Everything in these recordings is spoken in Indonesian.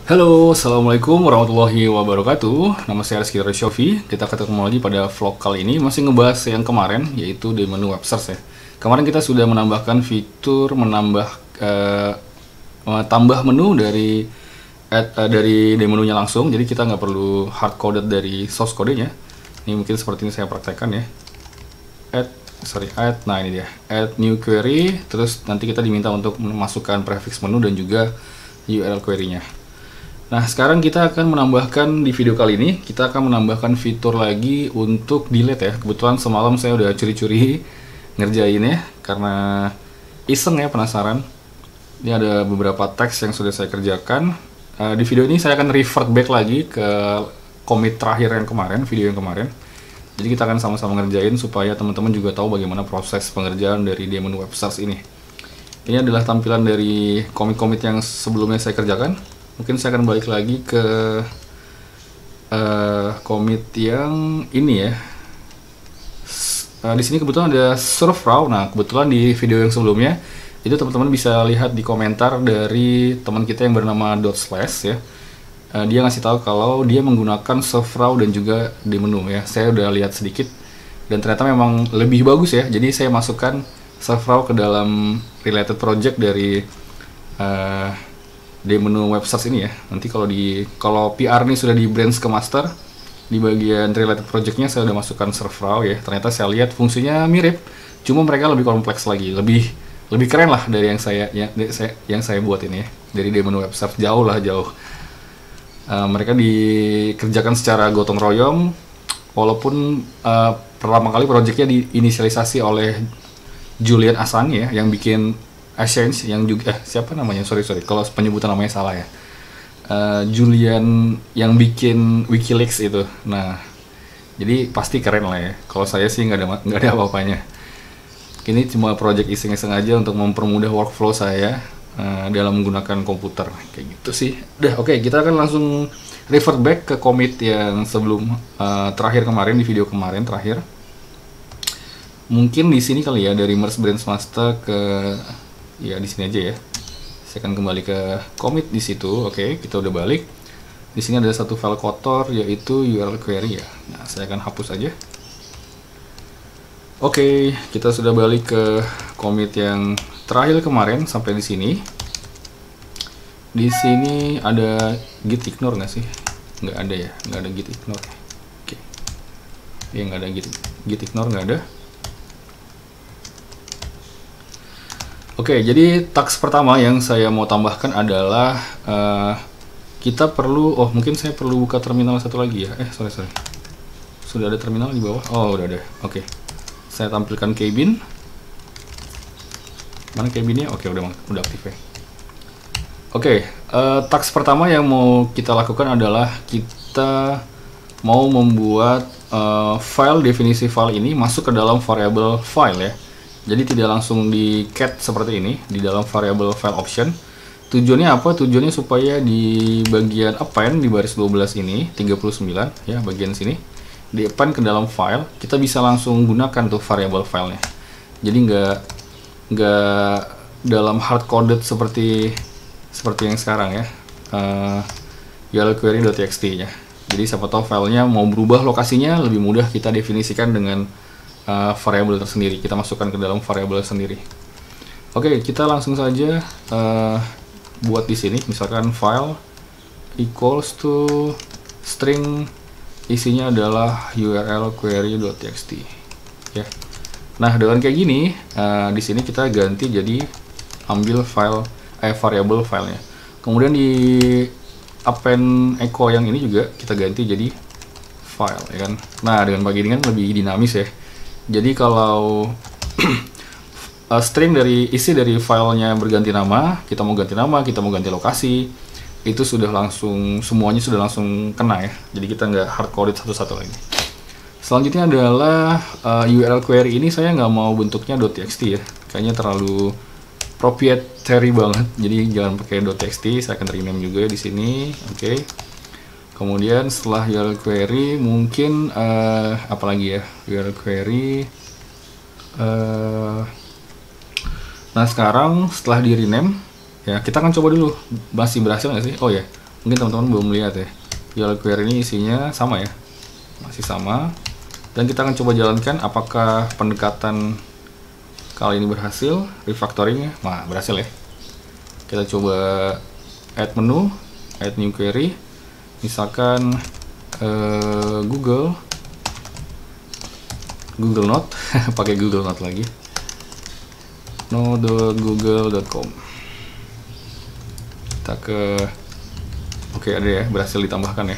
Halo, Assalamualaikum warahmatullahi wabarakatuh. Nama saya Rizky Shofi. Kita ketemu lagi pada vlog kali ini. Masih ngebahas yang kemarin, yaitu di menu web search ya. Kemarin kita sudah menambahkan fitur tambah menu dari menunya langsung. Jadi kita nggak perlu hard coded dari source kodenya. Ini mungkin seperti ini saya praktekkan ya. Nah ini dia, add new query. Terus nanti kita diminta untuk memasukkan prefix menu dan juga URL query-nya. Nah, sekarang kita akan menambahkan di video kali ini, kita akan menambahkan fitur lagi untuk delete ya. Kebetulan semalam saya udah curi-curi ngerjain ya, karena iseng ya, penasaran. Ini ada beberapa teks yang sudah saya kerjakan. Di video ini saya akan revert back lagi ke commit terakhir yang kemarin, video yang kemarin. Jadi kita akan sama-sama ngerjain supaya teman-teman juga tahu bagaimana proses pengerjaan dari daemon web search ini. Ini adalah tampilan dari commit-commit yang sebelumnya saya kerjakan. Mungkin saya akan balik lagi ke commit yang ini ya. Di sini kebetulan ada serve raw. Nah, kebetulan di video yang sebelumnya itu teman-teman bisa lihat di komentar dari teman kita yang bernama /slash ya. Dia ngasih tahu kalau dia menggunakan serve raw dan juga di menu ya. Saya udah lihat sedikit dan ternyata memang lebih bagus ya. Jadi saya masukkan serve raw ke dalam related project dari di menu web search ini ya. Nanti kalau PR ini sudah di branch ke master, di bagian related projectnya saya udah masukkan serve raw ya. Ternyata saya lihat fungsinya mirip, cuma mereka lebih kompleks lagi, lebih keren lah dari yang saya buat ini ya. Dari di menu web search jauh. Mereka dikerjakan secara gotong royong, walaupun pertama kali projectnya diinisialisasi oleh Julian Assange ya, yang bikin Assange, yang juga siapa namanya, sorry kalau penyebutan namanya salah ya, Julian yang bikin WikiLeaks itu. Nah, jadi pasti keren lah ya. Kalau saya sih nggak ada apa-apanya. Ini cuma project iseng-iseng aja untuk mempermudah workflow saya dalam menggunakan komputer kayak gitu sih. Udah oke, kita akan langsung revert back ke commit yang sebelum terakhir kemarin, di video kemarin terakhir. Mungkin di sini kali ya, dari merge branch master ke ya di sini aja ya. Saya akan kembali ke commit di situ. Oke, kita udah balik. Di sini ada satu file kotor yaitu URL query ya. Nah, saya akan hapus aja. Oke, kita sudah balik ke commit yang terakhir kemarin sampai di sini. Di sini ada git ignore nggak sih? Nggak ada ya, nggak ada git ignore. Oke, ya nggak ada git ignore, nggak ada. Oke, jadi task pertama yang saya mau tambahkan adalah kita perlu, mungkin saya perlu buka terminal satu lagi ya. Sorry. Sudah ada terminal di bawah? Oh, udah ada. Oke. Saya tampilkan cabin. Mana cabinnya? Oke, udah aktif ya. Oke, task pertama yang mau kita lakukan adalah kita mau membuat file definisi file ini masuk ke dalam variable file ya. Jadi tidak langsung di cat seperti ini di dalam variable file option. Tujuannya apa? Tujuannya supaya di bagian append di baris 12 ini 39 ya, bagian sini di append ke dalam file, kita bisa langsung gunakan tuh variable filenya. Jadi nggak dalam hard coded seperti yang sekarang ya, query.txt nya. Jadi siapa tahu filenya mau berubah lokasinya, lebih mudah kita definisikan dengan variabel tersendiri, kita masukkan ke dalam variabel sendiri. Oke, kita langsung saja buat di sini, misalkan file equals to string, isinya adalah URL query.txt ya. Nah, dengan kayak gini, di sini kita ganti jadi ambil variabel filenya. Kemudian di append echo yang ini juga kita ganti jadi file ya kan. Nah, dengan begini kan lebih dinamis ya. Jadi kalau string dari isi dari filenya berganti nama, kita mau ganti lokasi, itu sudah langsung, semuanya sudah langsung kena ya. Jadi kita nggak hard coded satu-satu lagi. Selanjutnya adalah URL query ini saya nggak mau bentuknya .txt ya, kayaknya terlalu proprietary banget. Jadi jangan pakai .txt, saya akan rename juga di sini. Oke. Kemudian setelah URL query mungkin apalagi ya, URL query. Nah sekarang setelah di rename ya, kita akan coba dulu masih berhasil nggak sih. Oh ya, mungkin teman-teman belum lihat ya, URL query ini isinya sama ya, masih sama. Dan kita akan coba jalankan apakah pendekatan kali ini berhasil, refactoringnya. Nah, berhasil ya. Kita coba add menu, add new query, misalkan Google Note, pakai Google Note lagi, no.google.com. Kita ke oke, ada ya, berhasil ditambahkan ya.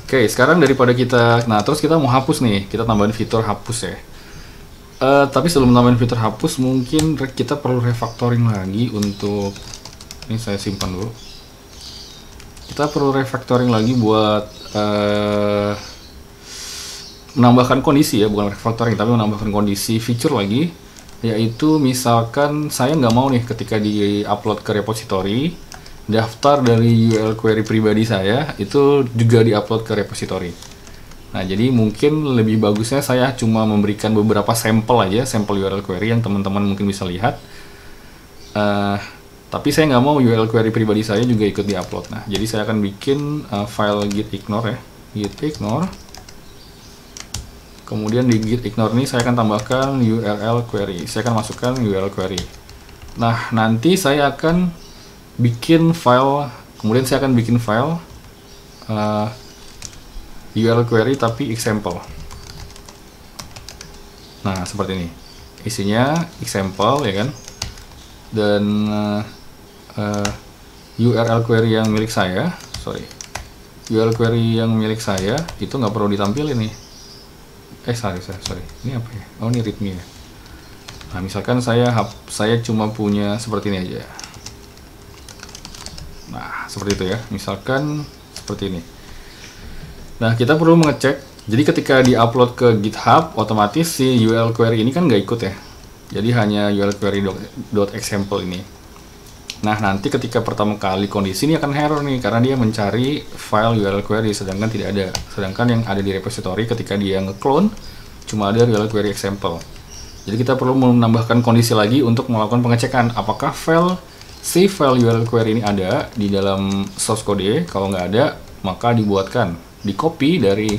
Oke, sekarang daripada kita, nah terus kita mau hapus nih, kita tambahin fitur hapus ya. Tapi sebelum tambahin fitur hapus, mungkin kita perlu refactoring lagi untuk, ini saya simpan dulu. Kita perlu refactoring lagi buat menambahkan kondisi ya, bukan refactoring, tapi menambahkan kondisi feature lagi, yaitu misalkan saya nggak mau nih ketika di-upload ke repository, daftar dari URL query pribadi saya itu juga di-upload ke repository. Nah, jadi mungkin lebih bagusnya saya cuma memberikan beberapa sampel aja, sampel URL query yang teman-teman mungkin bisa lihat. Tapi saya nggak mau URL query pribadi saya juga ikut di-upload. Nah, jadi saya akan bikin file git ignore ya, git ignore. Kemudian di git ignore ini saya akan tambahkan URL query. Saya akan masukkan URL query. Nah, nanti saya akan bikin file, kemudian saya akan bikin file URL query tapi example. Nah, seperti ini. Isinya example ya kan. Dan URL query yang milik saya, URL query yang milik saya itu nggak perlu ditampilin nih. Sorry. Ini apa ya? Oh, ini readme ya. Nah, misalkan saya cuma punya seperti ini aja. Nah, seperti itu ya. Misalkan seperti ini. Nah, kita perlu mengecek. Jadi ketika di-upload ke GitHub, otomatis si URL query ini kan nggak ikut ya. Jadi hanya URL query.example ini. Nah, nanti ketika pertama kali kondisi ini akan error nih, karena dia mencari file URL query, sedangkan tidak ada. Sedangkan yang ada di repository ketika dia nge-clone, cuma ada URL query example. Jadi kita perlu menambahkan kondisi lagi untuk melakukan pengecekan apakah file URL query ini ada di dalam source code. Kalau nggak ada, maka dibuatkan, di-copy dari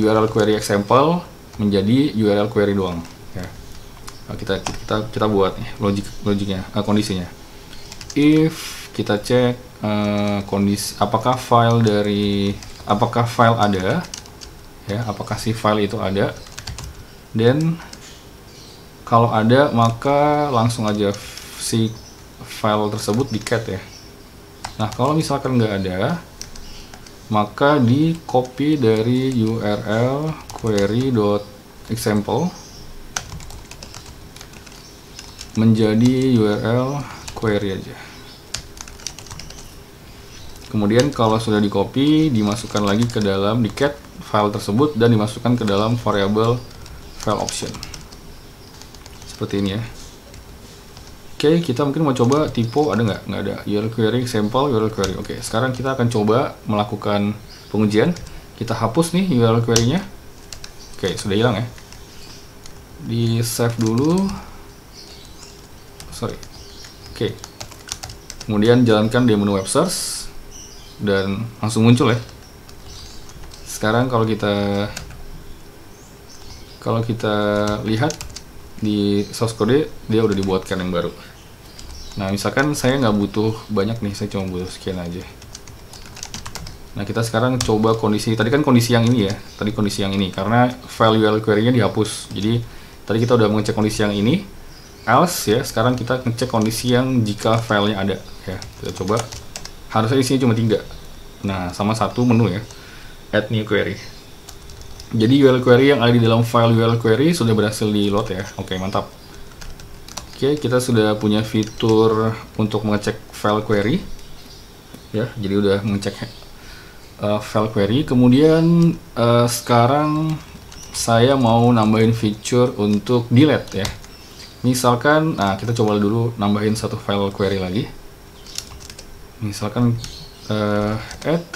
URL query example menjadi URL query doang ya. Nah, kita buat nih logiknya, kondisinya. If kita cek kondisi apakah file ada ya, apakah si file itu ada, dan kalau ada maka langsung aja si file tersebut di cat ya. Nah, kalau misalkan nggak ada, maka di copy dari URL query.example menjadi URL query aja. Kemudian kalau sudah di copy, dimasukkan lagi ke dalam di cat file tersebut dan dimasukkan ke dalam variable file option. Seperti ini ya. Oke, kita mungkin mau coba typo, ada nggak? Nggak ada. URL query example, URL query. Oke, sekarang kita akan coba melakukan pengujian. Kita hapus nih URL query-nya. Oke, sudah hilang ya. Di save dulu. Oke. Kemudian jalankan di menu web search dan langsung muncul ya. Sekarang kalau kita lihat di source code, dia udah dibuatkan yang baru. Nah, misalkan saya nggak butuh banyak nih, saya cuma butuh sekian aja. Nah, kita sekarang coba kondisi, tadi kan kondisi yang ini ya, karena file URL query-nya dihapus. Jadi tadi kita udah mengecek kondisi yang ini, else ya. Sekarang kita ngecek kondisi yang jika filenya ada ya. Kita coba, harusnya isinya cuma 3. Nah, sama satu menu ya, add new query. Jadi URL query yang ada di dalam file URL query sudah berhasil di load ya. Oke, mantap. Oke, kita sudah punya fitur untuk mengecek file query ya. Jadi udah mengecek file query. Kemudian sekarang saya mau nambahin feature untuk delete ya. Misalkan, nah kita coba dulu nambahin satu file query lagi. Misalkan add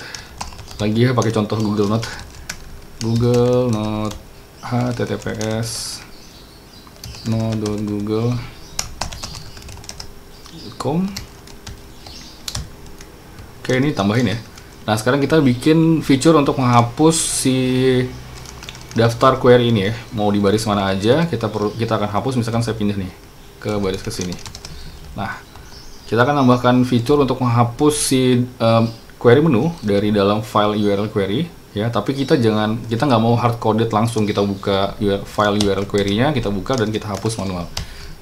lagi ya, pakai contoh Google Note https no.google.com. Oke, ini tambahin ya. Nah, sekarang kita bikin fitur untuk menghapus si daftar query ini ya. Mau di baris mana aja, kita akan hapus. Misalkan saya pindah nih ke baris ke sini. Nah, kita akan tambahkan fitur untuk menghapus si query menu dari dalam file URL query ya. Tapi kita nggak mau hard coded langsung kita buka file URL query-nya, kita buka dan kita hapus manual.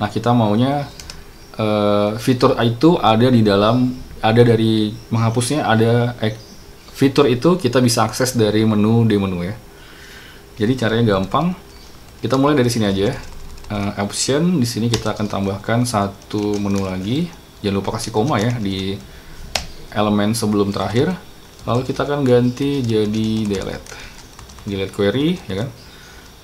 Nah, kita maunya fitur itu ada dari menghapusnya, fitur itu kita bisa akses dari menu di menu ya. Jadi caranya gampang. Kita mulai dari sini aja. Option, di sini kita akan tambahkan satu menu lagi. Jangan lupa kasih koma ya di elemen sebelum terakhir. Lalu kita akan ganti jadi delete query ya kan.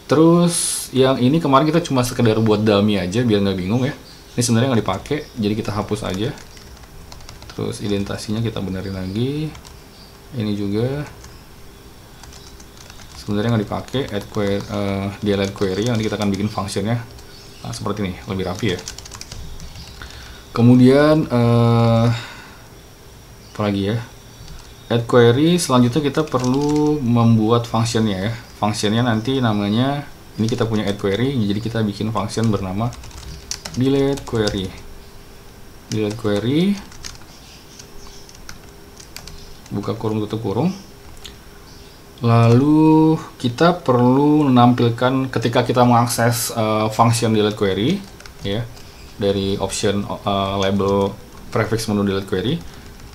Terus yang ini kemarin kita cuma sekedar buat dummy aja biar nggak bingung ya. Ini sebenarnya nggak dipakai, jadi kita hapus aja. Terus indentasinya kita benerin lagi. Ini juga sebenarnya nggak dipakai, delete query, nanti kita akan bikin functionnya. Nah, seperti ini, lebih rapi ya. Kemudian apa lagi ya? Add query, selanjutnya kita perlu membuat functionnya ya. Functionnya nanti namanya, ini kita punya add query, jadi kita bikin function bernama delete query. Delete query, buka kurung tutup kurung. Lalu kita perlu menampilkan ketika kita mengakses function delete query ya, dari option label prefix menu delete query,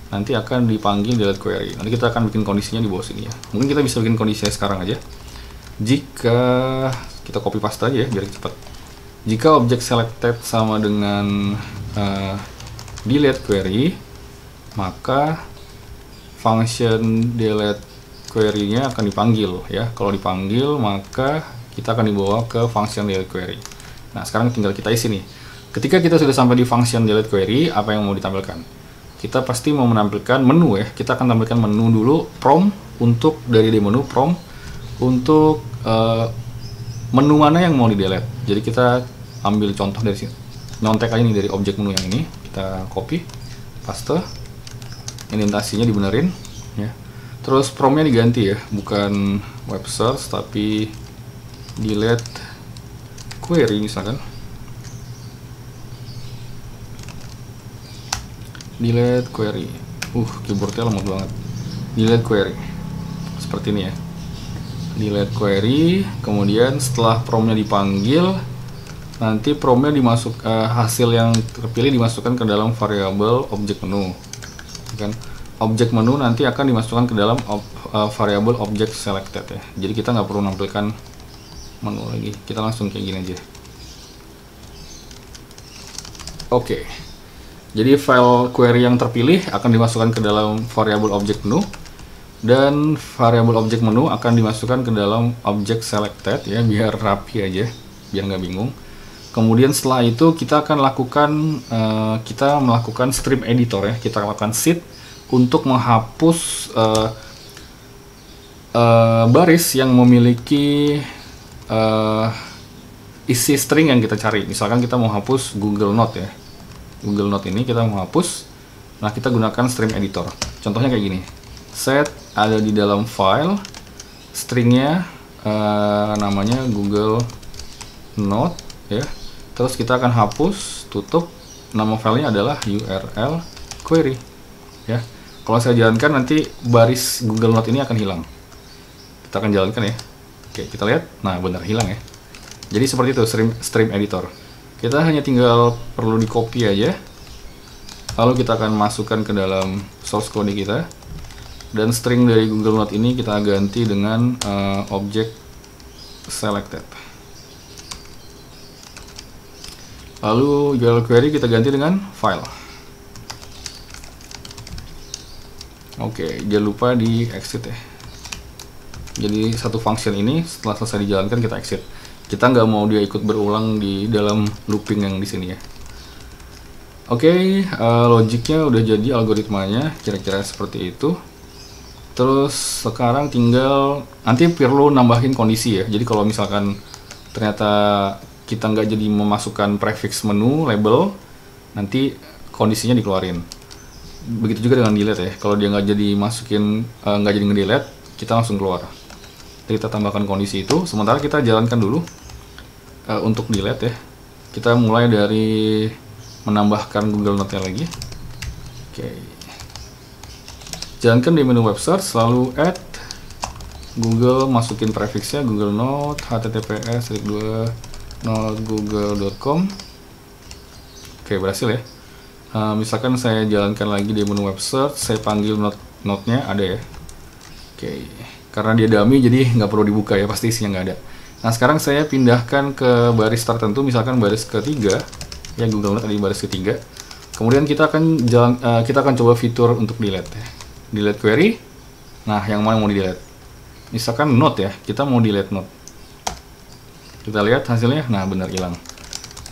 nanti akan dipanggil delete query. Nanti kita akan bikin kondisinya di bawah sini ya. Mungkin kita bisa bikin kondisinya sekarang aja. Jika kita copy paste aja ya biar cepat. Jika objek selected sama dengan delete query, maka function delete query-nya akan dipanggil ya. Kalau dipanggil, maka kita akan dibawa ke function delete query. Nah, sekarang tinggal kita isi nih. Ketika kita sudah sampai di function delete query, apa yang mau ditampilkan? Kita pasti mau menampilkan menu ya. Kita akan tampilkan menu dulu, prompt untuk dari menu prompt untuk menu mana yang mau di delete. Jadi kita ambil contoh dari sini. Nyontek aja nih dari objek menu yang ini. Kita copy, paste. Indentasinya dibenerin ya. Terus promptnya diganti ya, bukan web search tapi delete query misalkan. Delete query. Keyboardnya lemot banget. Delete query. Seperti ini ya. Delete query, kemudian setelah promptnya dipanggil, nanti promptnya hasil yang terpilih dimasukkan ke dalam variabel objek menu. Kan objek menu nanti akan dimasukkan ke dalam variabel object selected ya. Jadi kita nggak perlu nampilkan menu lagi, kita langsung kayak gini aja. Oke. Jadi file query yang terpilih akan dimasukkan ke dalam variabel objek menu, dan variabel objek menu akan dimasukkan ke dalam object selected ya, biar rapi aja, biar nggak bingung. Kemudian setelah itu kita akan melakukan stream editor ya. Kita lakukan seed untuk menghapus baris yang memiliki isi string yang kita cari. Misalkan kita mau hapus Google Note ya. Google Note ini kita mau hapus. Nah, kita gunakan stream editor. Contohnya kayak gini. Set ada di dalam file, stringnya namanya Google Note ya. Terus kita akan hapus, tutup, nama filenya adalah URL query ya. Kalau saya jalankan nanti baris Google Note ini akan hilang. Kita akan jalankan ya. Oke, kita lihat. Nah, benar hilang ya. Jadi seperti itu stream editor. Kita hanya tinggal perlu di copy aja. Lalu kita akan masukkan ke dalam source code kita. Dan string dari Google Note ini kita ganti dengan object selected. Lalu URL query kita ganti dengan file. Oke, jangan lupa di exit ya. Jadi satu function ini setelah selesai dijalankan kita exit. Kita nggak mau dia ikut berulang di dalam looping yang di sini ya. Oke, logiknya udah jadi, algoritmanya kira-kira seperti itu. Terus sekarang tinggal nanti perlu nambahin kondisi ya. Jadi kalau misalkan ternyata kita nggak jadi memasukkan prefix menu label, nanti kondisinya dikeluarin. begitu juga dengan delete ya. Kalau dia nggak jadi masukin, nggak jadi nge-delete, kita langsung keluar. Jadi kita tambahkan kondisi itu. Sementara kita jalankan dulu untuk delete ya. Kita mulai dari menambahkan Google Note-nya lagi. Oke. Jalankan di menu web search, selalu add Google, masukin prefixnya Google Note, https://notegoogle.com. Oke, berhasil ya. Misalkan saya jalankan lagi di menu web search, saya panggil note-nya ada ya. Oke, karena dia dummy jadi nggak perlu dibuka ya, pasti isinya nggak ada. Nah, sekarang saya pindahkan ke baris tertentu, misalkan baris ketiga ya, Google Note ada di baris ketiga. Kemudian kita akan coba fitur untuk delete ya. Delete query. Nah, yang mana mau di delete? Misalkan note ya, kita mau delete note. Kita lihat hasilnya, nah benar hilang.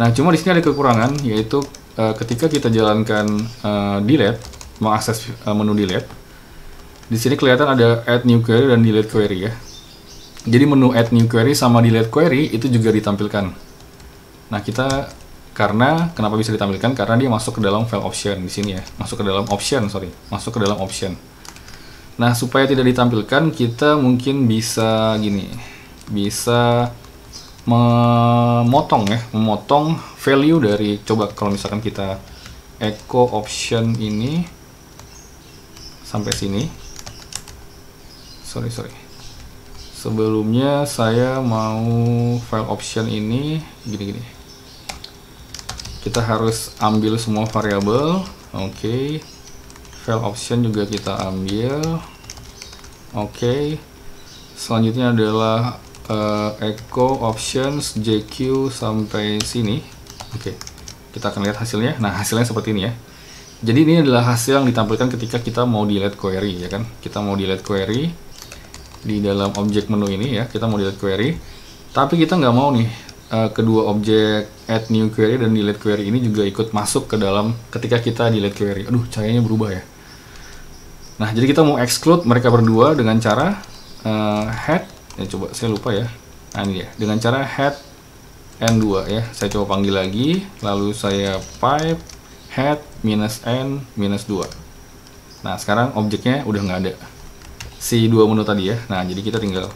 Nah, cuma di sini ada kekurangan, yaitu ketika kita jalankan delete, mengakses menu delete, di sini kelihatan ada add new query dan delete query ya. Jadi menu add new query sama delete query itu juga ditampilkan. Nah, kenapa bisa ditampilkan? Karena dia masuk ke dalam file option di sini ya, masuk ke dalam option. Nah, supaya tidak ditampilkan, kita mungkin bisa gini, bisa memotong value dari, coba kalau misalkan kita echo option ini sampai sini. Sorry. Sebelumnya saya mau file option ini gini. Kita harus ambil semua variabel. Oke. File option juga kita ambil. Oke. Selanjutnya adalah echo options JQ sampai sini. Oke. Kita akan lihat hasilnya. Nah, hasilnya seperti ini ya. Jadi ini adalah hasil yang ditampilkan ketika kita mau delete query ya kan. Kita mau delete query di dalam objek menu ini ya. Kita mau delete query. Tapi kita nggak mau nih kedua objek add new query dan delete query ini juga ikut masuk ke dalam ketika kita delete query. Aduh, cahayanya berubah ya. Nah, jadi kita mau exclude mereka berdua dengan cara head, ya coba saya lupa ya. Nah, ini ya, dengan cara head n2 ya. Saya coba panggil lagi, lalu saya pipe head -n-2. Nah, sekarang objeknya udah nggak ada. Si dua menu tadi ya. Nah, jadi kita tinggal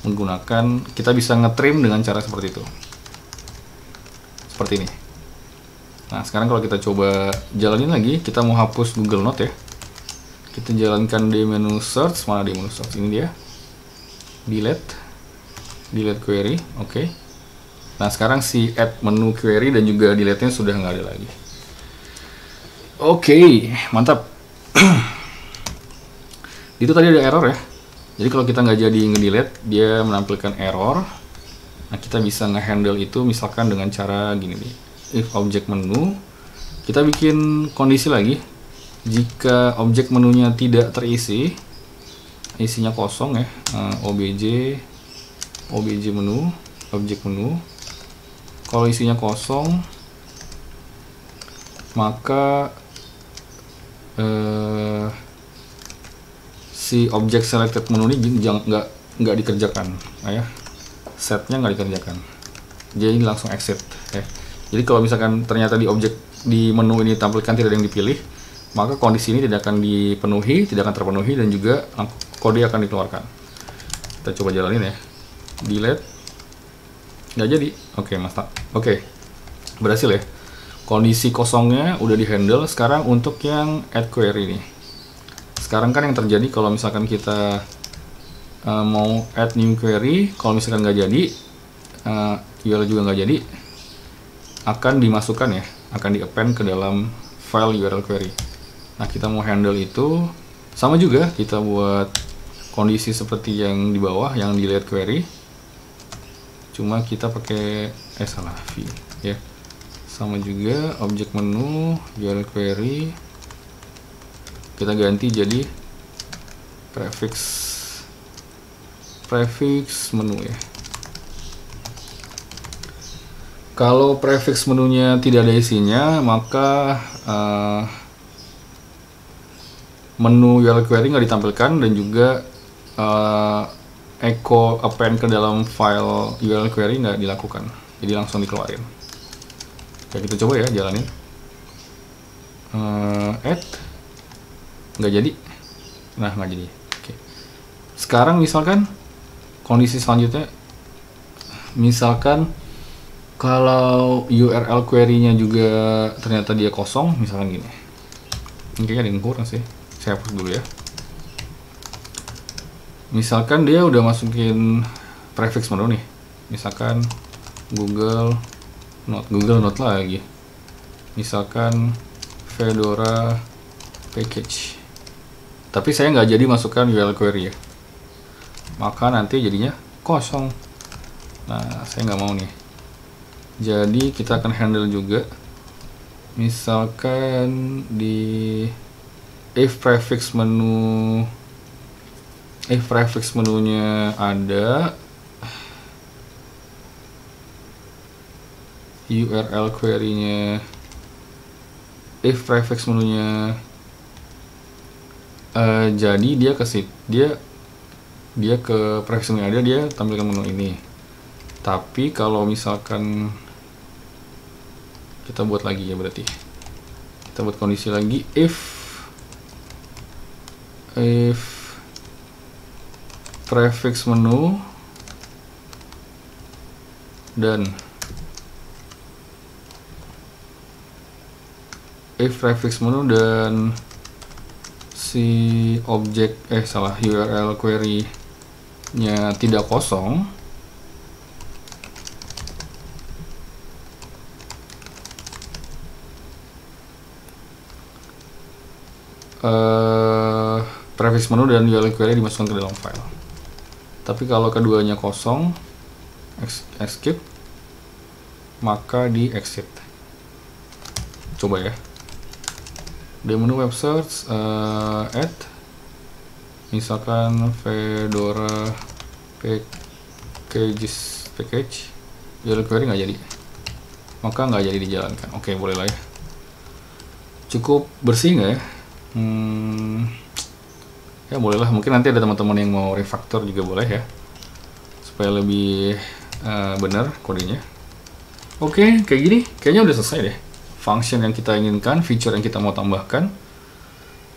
menggunakan, kita bisa nge-trim dengan cara seperti itu. Seperti ini. Nah, sekarang kalau kita coba jalanin lagi, kita mau hapus Google Note ya. Kita jalankan di menu search, mana di menu search ini dia. Delete query, oke. Nah, sekarang si add menu query dan juga delete-nya sudah nggak ada lagi. Oke, mantap. Itu tadi ada error ya. Jadi kalau kita nggak jadi nge-delete, dia menampilkan error. Nah, kita bisa nge-handle itu misalkan dengan cara gini nih. If object menu, kita bikin kondisi lagi. Jika objek menunya tidak terisi, isinya kosong ya, obj menu, objek menu. Kalau isinya kosong, maka si objek selected menu ini nggak dikerjakan, ya. Setnya nggak dikerjakan, jadi langsung exit ya. Jadi kalau misalkan ternyata di menu ini tampilkan tidak ada yang dipilih, maka kondisi ini tidak akan terpenuhi dan juga kode akan dikeluarkan. Kita coba jalanin ya. Delete, nggak jadi. Oke, mantap. Oke, berhasil ya. Kondisi kosongnya udah di handle. Sekarang untuk yang add query nih. Sekarang kan yang terjadi kalau misalkan kita mau add new query, kalau misalkan nggak jadi, URL juga nggak jadi, akan dimasukkan ya, akan di-append ke dalam file URL query. Nah, kita mau handle itu sama juga, kita buat kondisi seperti yang di bawah, yang delete query. Cuma kita pakai v ya. Sama juga objek menu URL query. Kita ganti jadi prefix menu ya. Kalau prefix menunya tidak ada isinya, maka menu URL query nggak ditampilkan dan juga echo append ke dalam file URL query nggak dilakukan, jadi langsung dikeluarin. Oke, kita coba ya jalanin. Add nggak jadi. Nah, nggak jadi. Oke. Sekarang misalkan kondisi selanjutnya, misalkan kalau URL query-nya juga ternyata dia kosong, misalkan gini. Ini kayaknya ada yang kurang sih. Saya hapus dulu ya. Misalkan dia udah masukin prefix menu nih. Misalkan Google Note lagi. Misalkan Fedora package. Tapi saya nggak jadi masukkan URL query ya. Maka nanti jadinya kosong. Nah, saya nggak mau nih. Jadi kita akan handle juga. Misalkan di if prefix menunya ada, URL query-nya, if prefix menunya jadi dia ke prefix menu ada, dia tampilkan menu ini. Tapi kalau misalkan kita buat lagi ya, berarti kita buat kondisi lagi, if prefix menu dan si objek URL query nya tidak kosong, prefix menu dan URL query dimasukkan ke dalam file. Tapi kalau keduanya kosong, escape, maka di exit. Coba ya. Di menu web search, add, misalkan Fedora package, URL query nggak jadi, maka nggak jadi dijalankan. Oke, boleh lah ya. Cukup bersih nggak ya? Ya bolehlah, mungkin nanti ada teman-teman yang mau refactor juga boleh ya, supaya lebih benar kodenya. Oke, kayak gini kayaknya udah selesai deh. Function yang kita inginkan, feature yang kita mau tambahkan,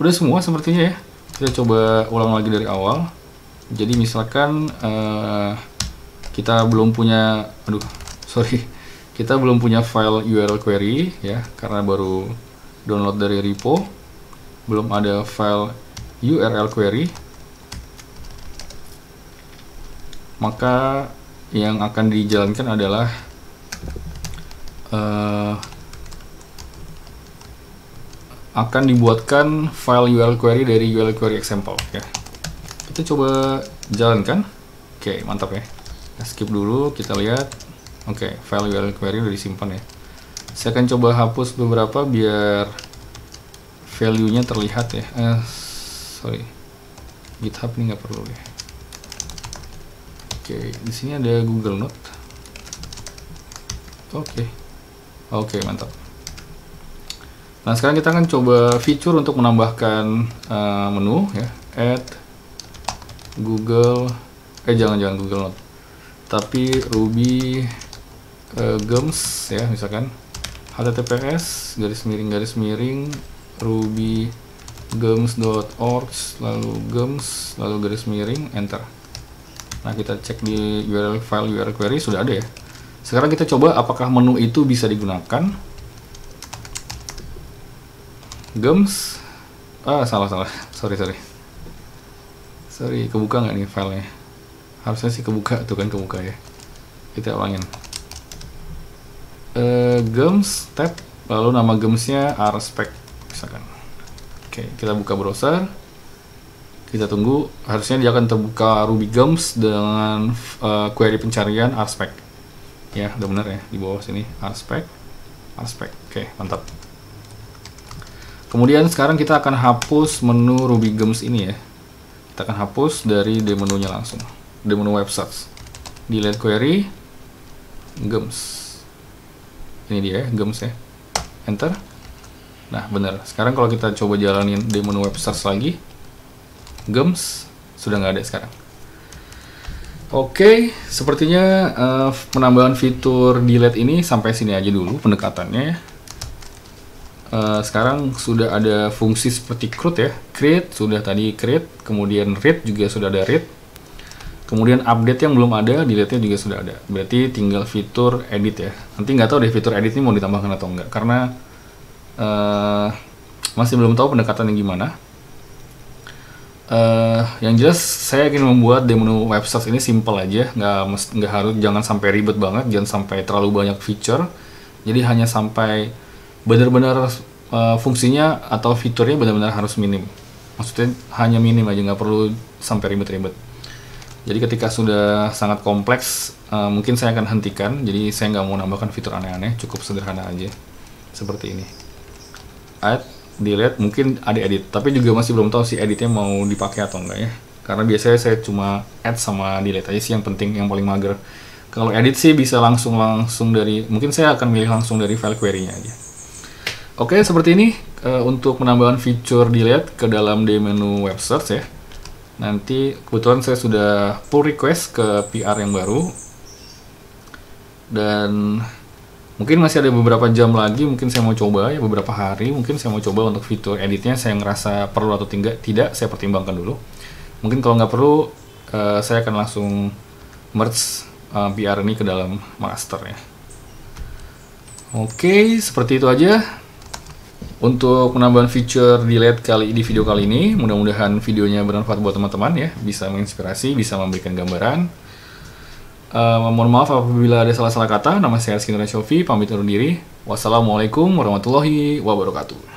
udah semua sepertinya ya. Kita coba ulang lagi dari awal. Jadi misalkan kita belum punya, kita belum punya file URL query ya, karena baru download dari repo, belum ada file URL query, maka yang akan dijalankan adalah akan dibuatkan file URL query dari URL query example ya. Kita coba jalankan. Oke, mantap ya. Kita skip dulu, kita lihat. Oke, file URL query udah disimpan ya. Saya akan coba hapus beberapa biar value-nya terlihat ya. GitHub ini nggak perlu ya. Oke, di sini ada Google Note. Oke, mantap. Nah, sekarang kita akan coba fitur untuk menambahkan menu ya. Add Google, jangan Google Note, tapi Ruby gems ya, misalkan https // gems.org lalu garis miring enter. Nah, kita cek di file URL query sudah ada ya. Sekarang kita coba apakah menu itu bisa digunakan. Gems, salah, sorry, kebuka nggak nih filenya? Harusnya sih kebuka, tuh kan kebuka ya. Kita ulangin. Gems tab, lalu nama gemsnya rspec misalkan. Oke, kita buka browser, kita tunggu, harusnya dia akan terbuka Ruby gems dengan query pencarian rspec ya. Udah bener ya, di bawah sini rspec. Oke, mantap. Kemudian sekarang kita akan hapus menu Ruby gems ini ya. Kita akan hapus dari di menunya langsung, di menu web search, delete query gems. Ini dia ya, gems ya, enter. Nah, benar. Sekarang kalau kita coba jalanin di menu web search lagi, gems sudah nggak ada sekarang. Oke, sepertinya penambahan fitur delete ini sampai sini aja dulu pendekatannya ya. sekarang sudah ada fungsi seperti create sudah tadi create, kemudian read juga sudah ada read, kemudian update yang belum ada, delete-nya juga sudah ada. Berarti tinggal fitur edit ya. Nanti nggak tahu deh fitur edit ini mau ditambahkan atau enggak, karena masih belum tahu pendekatannya gimana. Yang jelas saya ingin membuat di menu web search ini simple aja, nggak harus, jangan sampai ribet banget, jangan sampai terlalu banyak feature. Jadi hanya sampai benar-benar fungsinya atau fiturnya benar-benar harus minim. Maksudnya hanya minim aja, nggak perlu sampai ribet-ribet. Jadi ketika sudah sangat kompleks, mungkin saya akan hentikan. Jadi saya nggak mau nambahkan fitur aneh-aneh, cukup sederhana aja seperti ini. Add, delete, mungkin ada edit, tapi juga masih belum tahu sih editnya mau dipakai atau enggak ya, karena biasanya saya cuma add sama delete aja sih yang penting, yang paling mager. Kalau edit sih bisa langsung dari, mungkin saya akan milih langsung dari file query-nya aja. Oke, seperti ini untuk menambahkan fitur delete ke dalam di menu web search ya. Nanti kebetulan saya sudah pull request ke PR yang baru, dan mungkin masih ada beberapa jam lagi, mungkin saya mau coba ya, beberapa hari, mungkin saya mau coba untuk fitur editnya, saya ngerasa perlu atau tidak, saya pertimbangkan dulu. Mungkin kalau nggak perlu, saya akan langsung merge PR ini ke dalam master ya. Oke, seperti itu aja untuk penambahan fitur delete di video kali ini. Mudah-mudahan videonya bermanfaat buat teman-teman ya, bisa menginspirasi, bisa memberikan gambaran. Mohon maaf apabila ada salah-salah kata. Nama saya Rizky Nurasyofi, pamit undur diri. Wassalamualaikum warahmatullahi wabarakatuh.